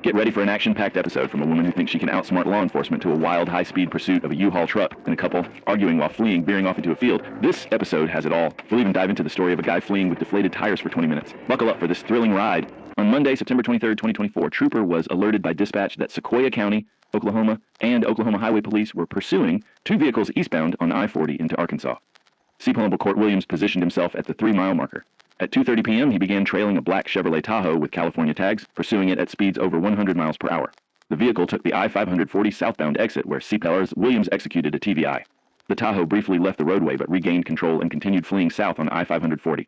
Get ready for an action-packed episode from a woman who thinks she can outsmart law enforcement to a wild, high-speed pursuit of a U-Haul truck and a couple arguing while fleeing, veering off into a field. This episode has it all. We'll even dive into the story of a guy fleeing with deflated tires for 20 minutes. Buckle up for this thrilling ride. On Monday, September 23rd, 2024, Trooper was alerted by dispatch that Sequoia County, Oklahoma, and Oklahoma Highway Police were pursuing two vehicles eastbound on I-40 into Arkansas. C. Palumbo Court Williams positioned himself at the 3-mile marker. At 2:30 p.m., he began trailing a black Chevrolet Tahoe with California tags, pursuing it at speeds over 100 miles per hour. The vehicle took the I-540 southbound exit where CPLers Williams executed a TVI. The Tahoe briefly left the roadway but regained control and continued fleeing south on I-540.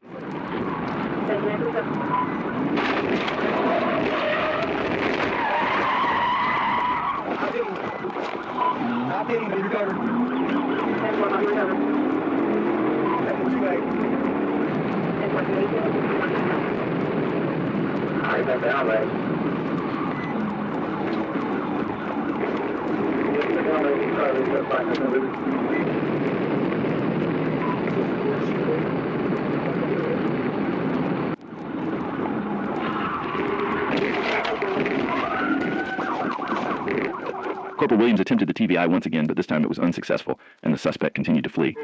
Corporal Williams attempted the TVI once again, but this time it was unsuccessful, and the suspect continued to flee.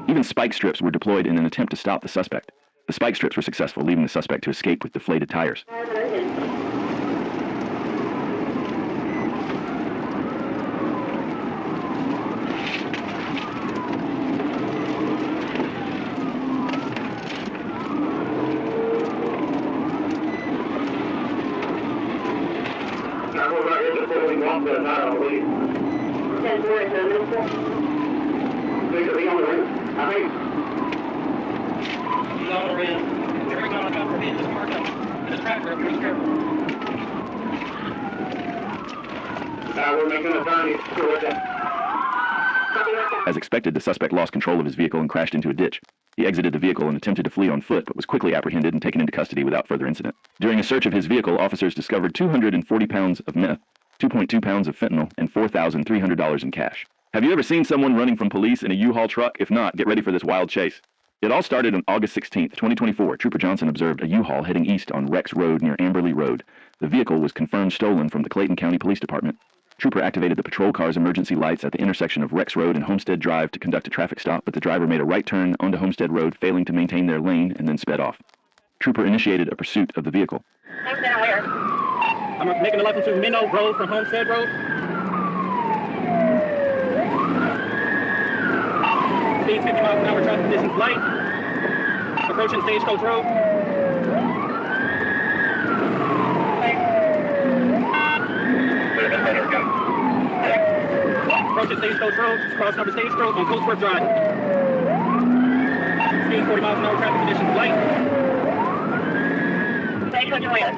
Even spike strips were deployed in an attempt to stop the suspect. The spike strips were successful, leaving the suspect to escape with deflated tires. As expected, the suspect lost control of his vehicle and crashed into a ditch. He exited the vehicle and attempted to flee on foot, but was quickly apprehended and taken into custody without further incident. During a search of his vehicle, officers discovered 240 pounds of meth, 2.2 pounds of fentanyl, and $4,300 in cash. Have you ever seen someone running from police in a U-Haul truck? If not, get ready for this wild chase. It all started on August 16th, 2024. Trooper Johnson observed a U-Haul heading east on Rex Road near Amberley Road. The vehicle was confirmed stolen from the Clayton County Police Department. Trooper activated the patrol car's emergency lights at the intersection of Rex Road and Homestead Drive to conduct a traffic stop, but the driver made a right turn onto Homestead Road, failing to maintain their lane, and then sped off. Trooper initiated a pursuit of the vehicle. I'm making a left into Minnow Road from Homestead Road. Speed 50 miles an hour, traffic conditions light. Approaching Stagecoach Road. Approaching Stagecoach Road, cross number Stagecoach on Coatsworth Drive. Speed 40 miles an hour, traffic conditions light. Stagecoach Road.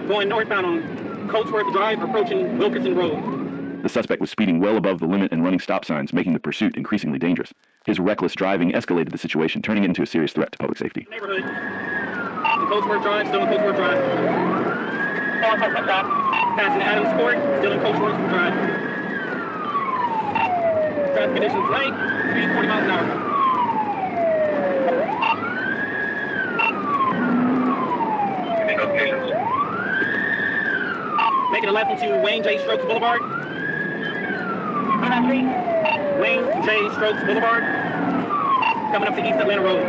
Going northbound on Coatsworth Drive, approaching Wilkerson Road. The suspect was speeding well above the limit and running stop signs, making the pursuit increasingly dangerous. His reckless driving escalated the situation, turning it into a serious threat to public safety. Neighborhood. Coatsworth Drive, still in Coatsworth Drive. Passing Adams Court, still in Coatsworth Drive. Traffic conditions light, speed 40 miles an hour. Making a left into Wayne J. Strokes Boulevard. Wayne J. Strokes Boulevard. Coming up to East Atlanta Road.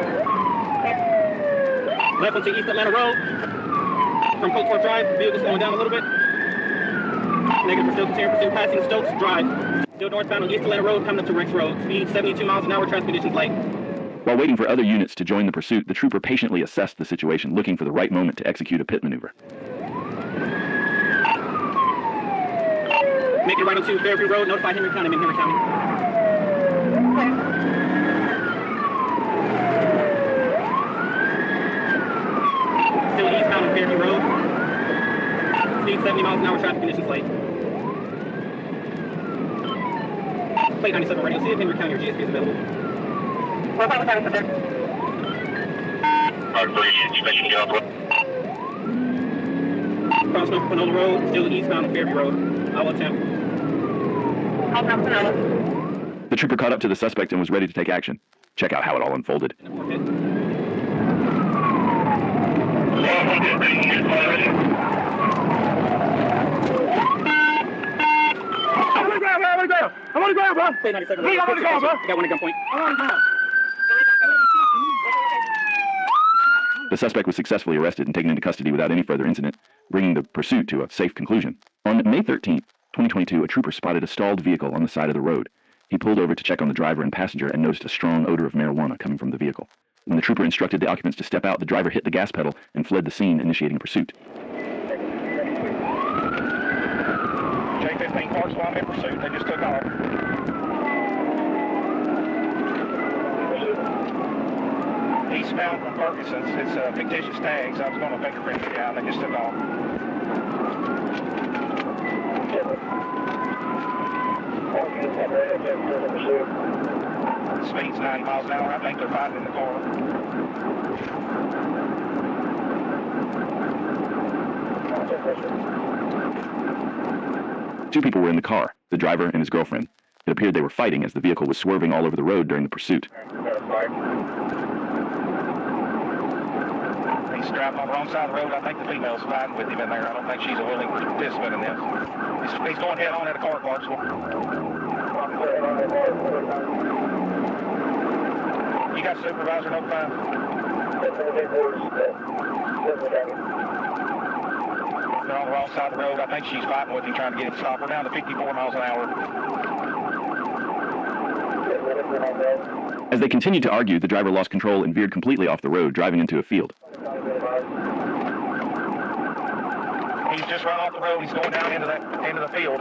Left onto East Atlanta Road. From Coatsworth Drive, vehicle slowing down a little bit. Negative, we're still continuing pursuit, passing Stokes Drive. Still northbound on East Atlanta Road, coming up to Rex Road. Speed 72 miles an hour, traffic conditions light. While waiting for other units to join the pursuit, the trooper patiently assessed the situation, looking for the right moment to execute a pit maneuver. Making right onto Fairview Road, notify Henry County, I'm in Henry County. 70 miles an hour traffic conditions late. Plate 97 radio. See if Henry County or GSP is available. Inspection get off the road. Cross North Panola Road, still eastbound on Fairview Road. I will attempt. The trooper caught up to the suspect and was ready to take action. Check out how it all unfolded. I'm on the ground, bro. Plate 97. I'm on the ground, bro. Got one at gunpoint. I'm on the ground. The suspect was successfully arrested and taken into custody without any further incident, bringing the pursuit to a safe conclusion. On May 13th, 2022, a trooper spotted a stalled vehicle on the side of the road. He pulled over to check on the driver and passenger and noticed a strong odor of marijuana coming from the vehicle. When the trooper instructed the occupants to step out, the driver hit the gas pedal and fled the scene, initiating a pursuit. J-15 Clark's line in pursuit. They just took off. Eastbound from Ferguson's. It's fictitious tags. I was going to fingerprint the guy and they just took off. Speed's 90 miles an hour. I think they're fighting in the car. Two people were in the car, the driver and his girlfriend. It appeared they were fighting as the vehicle was swerving all over the road during the pursuit. He's driving on the wrong side of the road. I think the female's fighting with him in there. I don't think she's a willing participant in this. He's going head on at a car, Clarksville. You got supervisor notified? They're on the wrong side of the road. I think she's fighting with him, trying to get him to stop. We're down to 54 miles an hour. As they continued to argue, the driver lost control and veered completely off the road, driving into a field. He's just run off the road. He's going down into the field.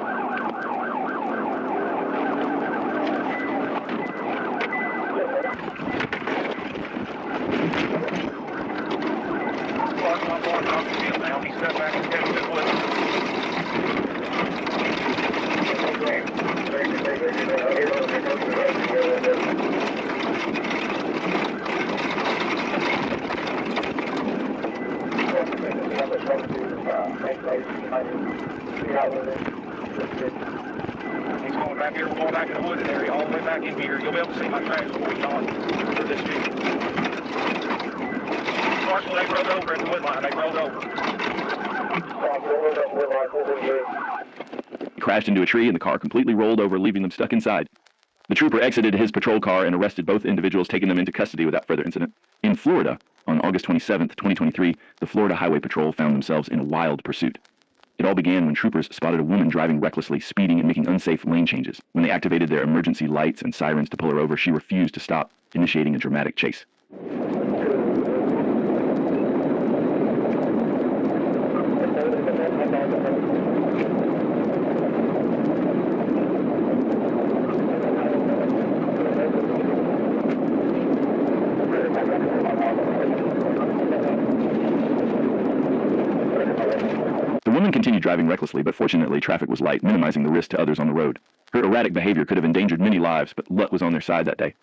Clark's not going off the field now. He's cut back and heading to the woods. He's going back here. We're going back in the woods area, all the way back in here. You'll be able to see my tracks before we gone for this vehicle. Marshall, they rode over at the wood line. They rode over. He crashed into a tree and the car completely rolled over, leaving them stuck inside. The trooper exited his patrol car and arrested both individuals, taking them into custody without further incident. In Florida, on August 27th, 2023, the Florida Highway Patrol found themselves in a wild pursuit. It all began when troopers spotted a woman driving recklessly, speeding and making unsafe lane changes. When they activated their emergency lights and sirens to pull her over, she refused to stop, initiating a dramatic chase. The woman continued driving recklessly, but fortunately traffic was light, minimizing the risk to others on the road. Her erratic behavior could have endangered many lives, but luck was on their side that day.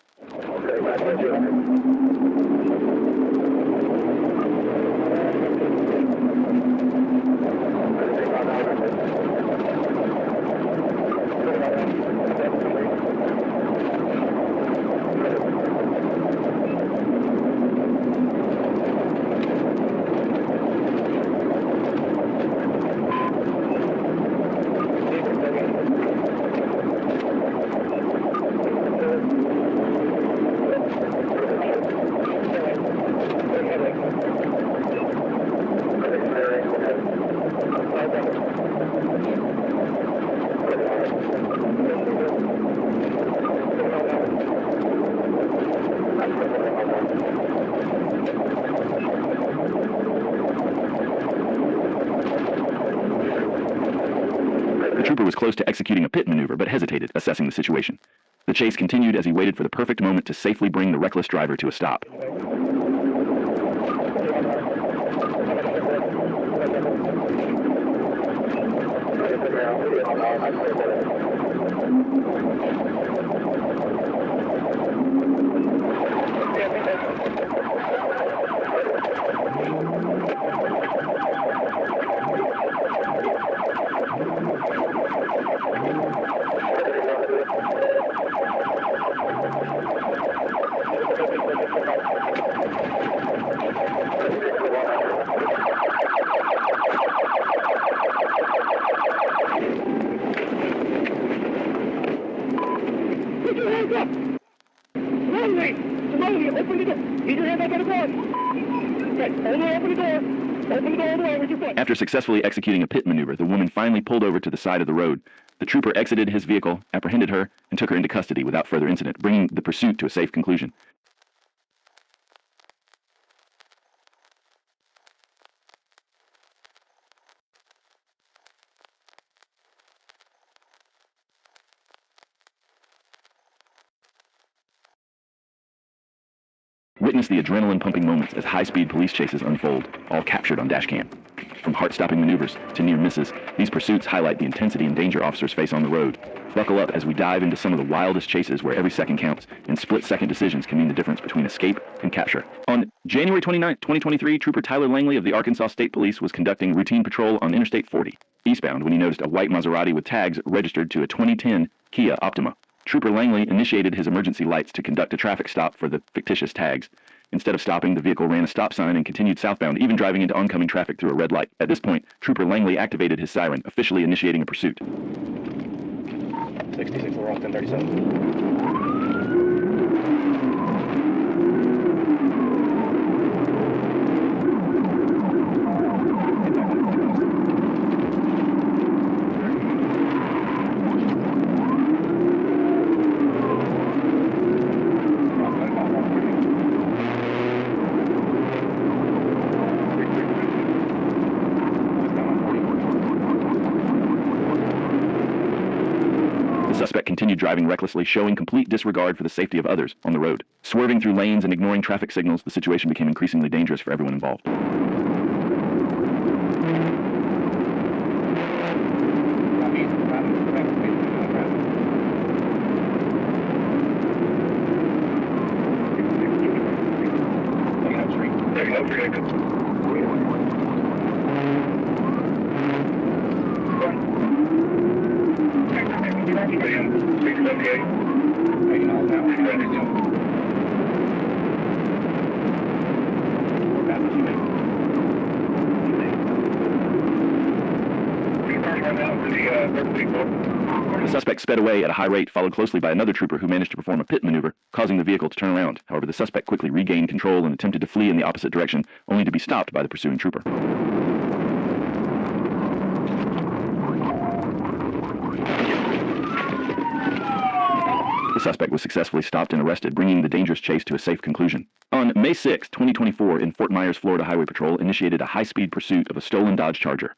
The trooper was close to executing a pit maneuver, but hesitated, assessing the situation. The chase continued as he waited for the perfect moment to safely bring the reckless driver to a stop. After successfully executing a pit maneuver, the woman finally pulled over to the side of the road. The trooper exited his vehicle, apprehended her, and took her into custody without further incident, bringing the pursuit to a safe conclusion. Witness the adrenaline-pumping moments as high-speed police chases unfold, all captured on Dashcam. From heart-stopping maneuvers to near misses, these pursuits highlight the intensity and danger officers face on the road. Buckle up as we dive into some of the wildest chases where every second counts, and split-second decisions can mean the difference between escape and capture. On January 29, 2023, Trooper Tyler Langley of the Arkansas State Police was conducting routine patrol on Interstate 40, eastbound, when he noticed a white Maserati with tags registered to a 2010 Kia Optima. Trooper Langley initiated his emergency lights to conduct a traffic stop for the fictitious tags. Instead of stopping, the vehicle ran a stop sign and continued southbound, even driving into oncoming traffic through a red light. At this point, Trooper Langley activated his siren, officially initiating a pursuit. 66, we're off 1037. The suspect continued driving recklessly, showing complete disregard for the safety of others on the road. Swerving through lanes and ignoring traffic signals, the situation became increasingly dangerous for everyone involved. The suspect sped away at a high rate, followed closely by another trooper who managed to perform a pit maneuver, causing the vehicle to turn around. However, the suspect quickly regained control and attempted to flee in the opposite direction, only to be stopped by the pursuing trooper. The suspect was successfully stopped and arrested, bringing the dangerous chase to a safe conclusion. On May 6, 2024, in Fort Myers, Florida, Highway Patrol initiated a high-speed pursuit of a stolen Dodge Charger.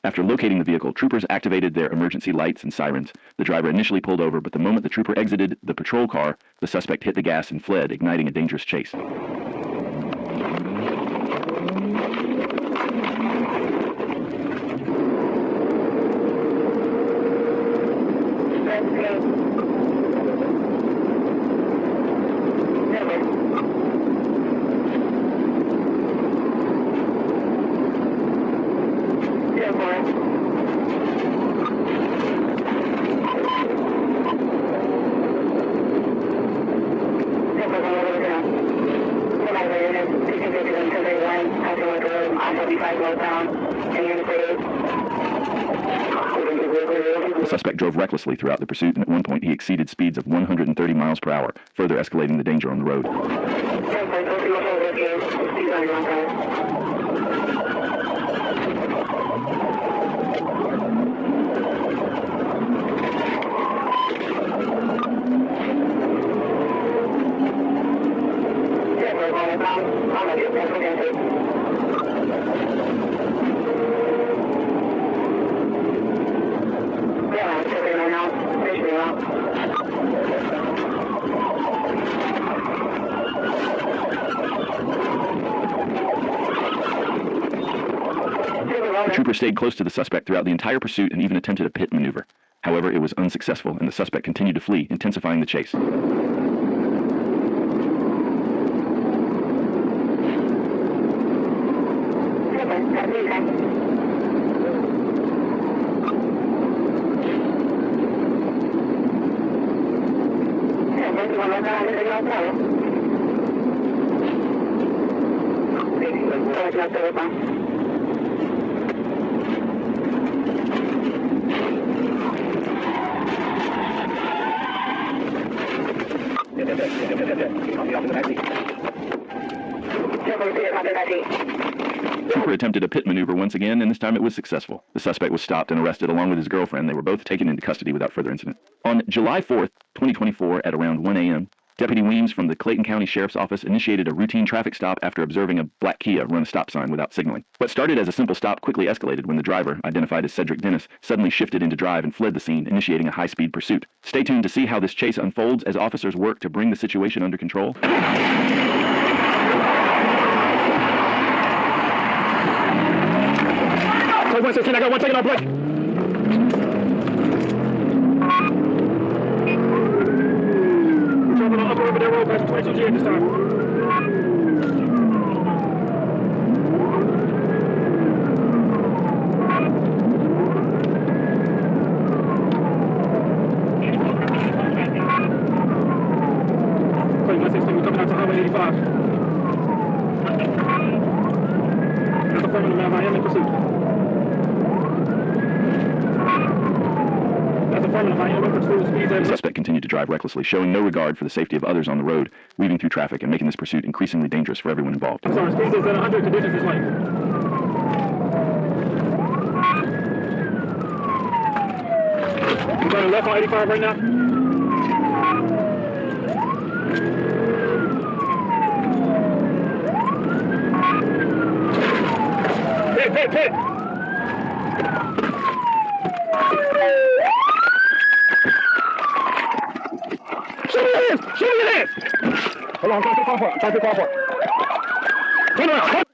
After locating the vehicle, troopers activated their emergency lights and sirens. The driver initially pulled over, but the moment the trooper exited the patrol car, the suspect hit the gas and fled, igniting a dangerous chase. The suspect drove recklessly throughout the pursuit, and at one point he exceeded speeds of 130 miles per hour, further escalating the danger on the road. The trooper stayed close to the suspect throughout the entire pursuit and even attempted a pit maneuver. However, it was unsuccessful, and the suspect continued to flee, intensifying the chase. Trooper attempted a pit maneuver once again, and this time it was successful. The suspect was stopped and arrested along with his girlfriend. They were both taken into custody without further incident. On July 4th, 2024, at around 1 a.m., Deputy Weems from the Clayton County Sheriff's Office initiated a routine traffic stop after observing a black Kia run a stop sign without signaling. What started as a simple stop quickly escalated when the driver, identified as Cedric Dennis, suddenly shifted into drive and fled the scene, initiating a high-speed pursuit. Stay tuned to see how this chase unfolds as officers work to bring the situation under control. Code 116, I got one taking off break. Traveling on upper Riverdale Road, past 22G at this time. Code 116, we're coming out to Highway 85. That's affirmative, ma'am. I am in pursuit. The suspect continued to drive recklessly, showing no regard for the safety of others on the road, weaving through traffic and making this pursuit increasingly dangerous for everyone involved. I'm sorry, speed is at 100, conditions is light. We're going left on 85 right now. Pit! Shoot me your hands! Hold on, I'm trying to call for it. Turn around!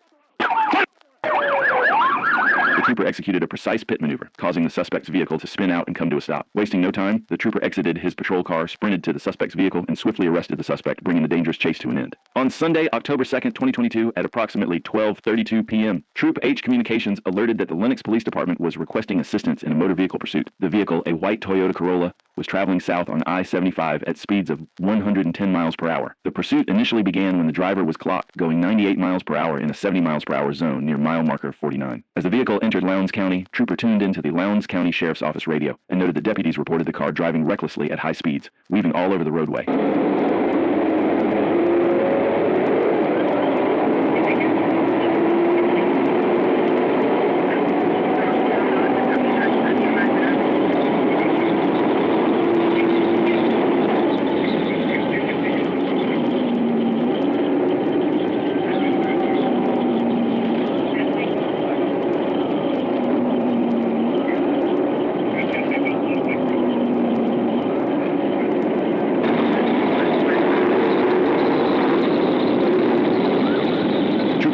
The trooper executed a precise pit maneuver, causing the suspect's vehicle to spin out and come to a stop. Wasting no time, the trooper exited his patrol car, sprinted to the suspect's vehicle, and swiftly arrested the suspect, bringing the dangerous chase to an end. On Sunday, October 2nd, 2022, at approximately 12:32 p.m., Troop H Communications alerted that the Lenox Police Department was requesting assistance in a motor vehicle pursuit. The vehicle, a white Toyota Corolla, was traveling south on I-75 at speeds of 110 miles per hour. The pursuit initially began when the driver was clocked going 98 miles per hour in a 70 miles per hour zone near mile marker 49. As the vehicle entered Lowndes County, Trooper tuned into the Lowndes County Sheriff's Office radio and noted that deputies reported the car driving recklessly at high speeds, weaving all over the roadway.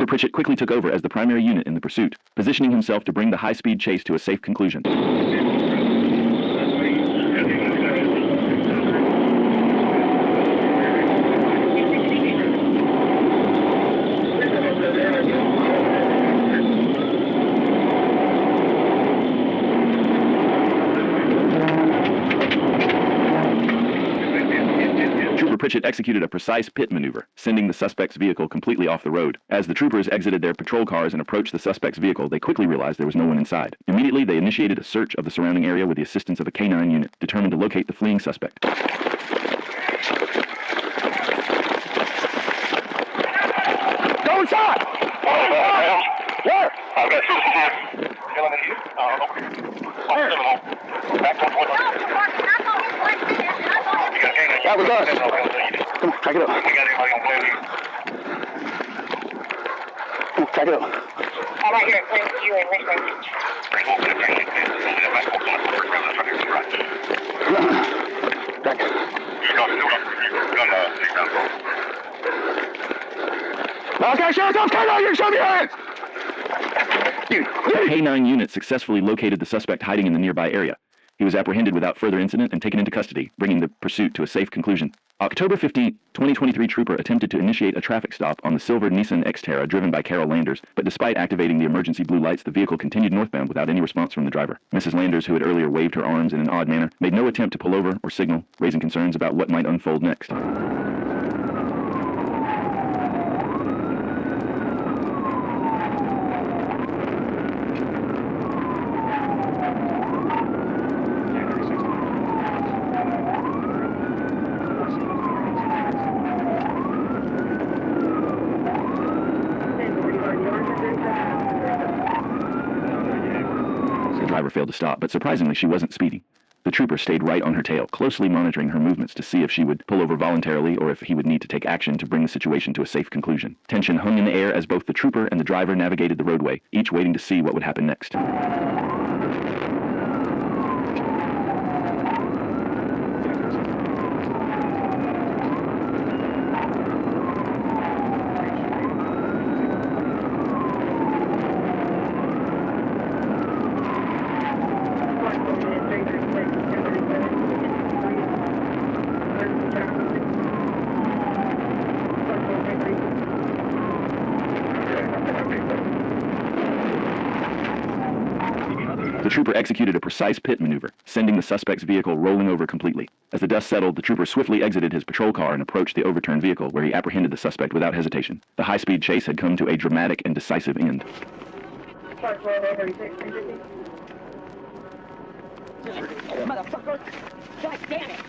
Pritchett quickly took over as the primary unit in the pursuit, positioning himself to bring the high-speed chase to a safe conclusion. Pritchett executed a precise pit maneuver, sending the suspect's vehicle completely off the road. As the troopers exited their patrol cars and approached the suspect's vehicle, they quickly realized there was no one inside. Immediately, they initiated a search of the surrounding area with the assistance of a K-9 unit, determined to locate the fleeing suspect. Go inside! Where? I've got two here. Killing it here? Where? Back to one. That was us. Come on, back it up. Come on, back it up. I'm right here at Quinn, you in Richmond. Back. Okay, show us off, K9, you can show me your hands! The K-9 unit successfully located the suspect hiding in the nearby area. He was apprehended without further incident and taken into custody, bringing the pursuit to a safe conclusion. October 15, 2023 trooper attempted to initiate a traffic stop on the silver Nissan Xterra driven by Carol Landers, but despite activating the emergency blue lights, the vehicle continued northbound without any response from the driver. Mrs. Landers, who had earlier waved her arms in an odd manner, made no attempt to pull over or signal, raising concerns about what might unfold next. The driver failed to stop, but surprisingly she wasn't speeding. The trooper stayed right on her tail, closely monitoring her movements to see if she would pull over voluntarily or if he would need to take action to bring the situation to a safe conclusion. Tension hung in the air as both the trooper and the driver navigated the roadway, each waiting to see what would happen next. The trooper executed a precise pit maneuver, sending the suspect's vehicle rolling over completely. As the dust settled, the trooper swiftly exited his patrol car and approached the overturned vehicle, where he apprehended the suspect without hesitation. The high-speed chase had come to a dramatic and decisive end. Motherfucker! God damn it!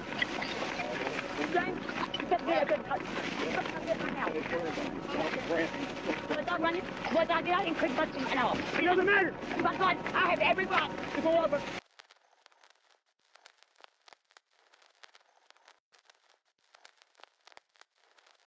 It doesn't matter! Because I have every right to go over.